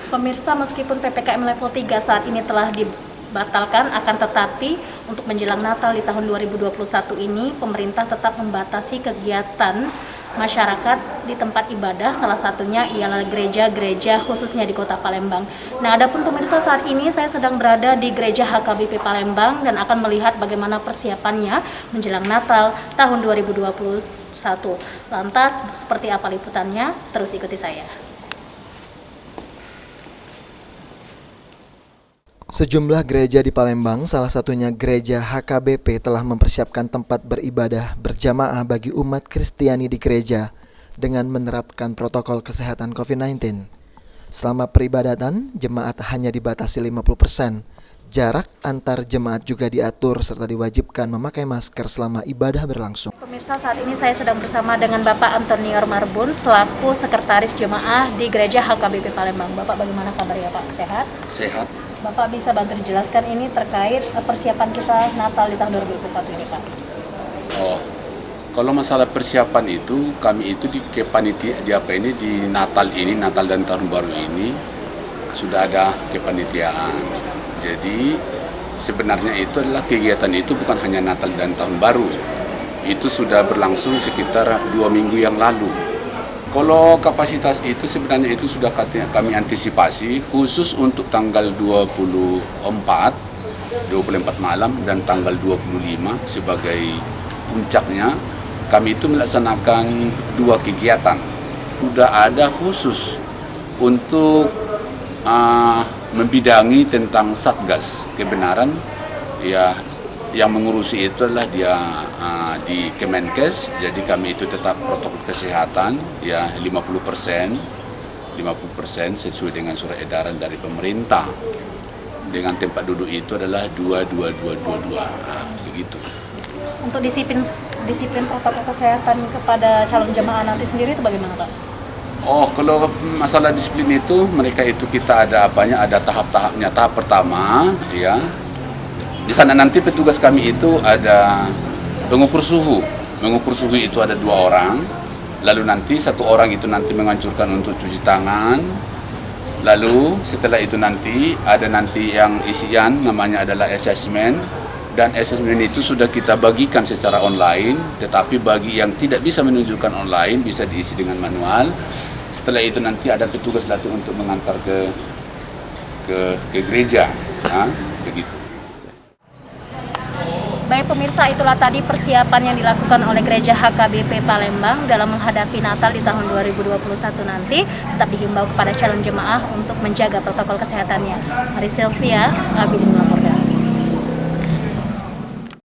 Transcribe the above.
Pemirsa, meskipun PPKM level 3 saat ini telah dibatalkan, akan tetapi untuk menjelang Natal di tahun 2021 ini, pemerintah tetap membatasi kegiatan masyarakat di tempat ibadah, salah satunya ialah gereja-gereja khususnya di Kota Palembang. Nah, adapun pemirsa, saat ini saya sedang berada di Gereja HKBP Palembang dan akan melihat bagaimana persiapannya menjelang Natal tahun 2021. Lantas, seperti apa liputannya? Terus ikuti saya. Sejumlah gereja di Palembang, salah satunya Gereja HKBP, telah mempersiapkan tempat beribadah berjamaah bagi umat Kristiani di gereja dengan menerapkan protokol kesehatan COVID-19. Selama peribadatan, jemaat hanya dibatasi 50%. Jarak antar jemaat juga diatur serta diwajibkan memakai masker selama ibadah berlangsung. Pemirsa, saat ini saya sedang bersama dengan Bapak Antonior Marbun selaku Sekretaris Jemaah di Gereja HKBP Palembang. Bapak, bagaimana kabarnya Pak? Sehat? Sehat. Bapak bisa bantu dijelaskan ini terkait persiapan kita Natal di tahun 2021 ini, Pak? Kalau masalah persiapan itu, kami itu di kepanitia di Natal ini, Natal dan Tahun Baru ini sudah ada kepanitiaan. Jadi sebenarnya itu adalah kegiatan itu bukan hanya Natal dan Tahun Baru. Itu sudah berlangsung sekitar 2 minggu yang lalu. Kalau kapasitas itu sebenarnya itu sudah kami antisipasi khusus untuk tanggal 24 malam dan tanggal 25 sebagai puncaknya. Kami itu melaksanakan 2 kegiatan. Sudah ada khusus untuk membidangi tentang Satgas kebenaran, ya, yang mengurusi itu adalah dia di Kemenkes. Jadi kami itu tetap protokol kesehatan ya 50% sesuai dengan surat edaran dari pemerintah. Dengan tempat duduk itu adalah 2-2-2-2-2 begitu. Untuk disiplin protokol kesehatan kepada calon jemaah nanti sendiri itu bagaimana, Pak? Kalau masalah disiplin itu mereka itu kita ada tahap-tahapnya. Tahap pertama ya. Di sana nanti petugas kami itu ada pengukur suhu. Mengukur suhu itu ada 2 orang. Lalu nanti 1 orang itu nanti menganjurkan untuk cuci tangan. Lalu setelah itu nanti ada yang isian namanya adalah assessment. Dan assessment itu sudah kita bagikan secara online. Tetapi bagi yang tidak bisa menunjukkan online bisa diisi dengan manual. Setelah itu nanti ada petugas latih untuk mengantar ke gereja. Begitu. Baik pemirsa, itulah tadi persiapan yang dilakukan oleh Gereja HKBP Palembang dalam menghadapi Natal di tahun 2021 nanti. Tetap dihimbau kepada calon jemaah untuk menjaga protokol kesehatannya. Mari Sylvia, Abidin melaporkan.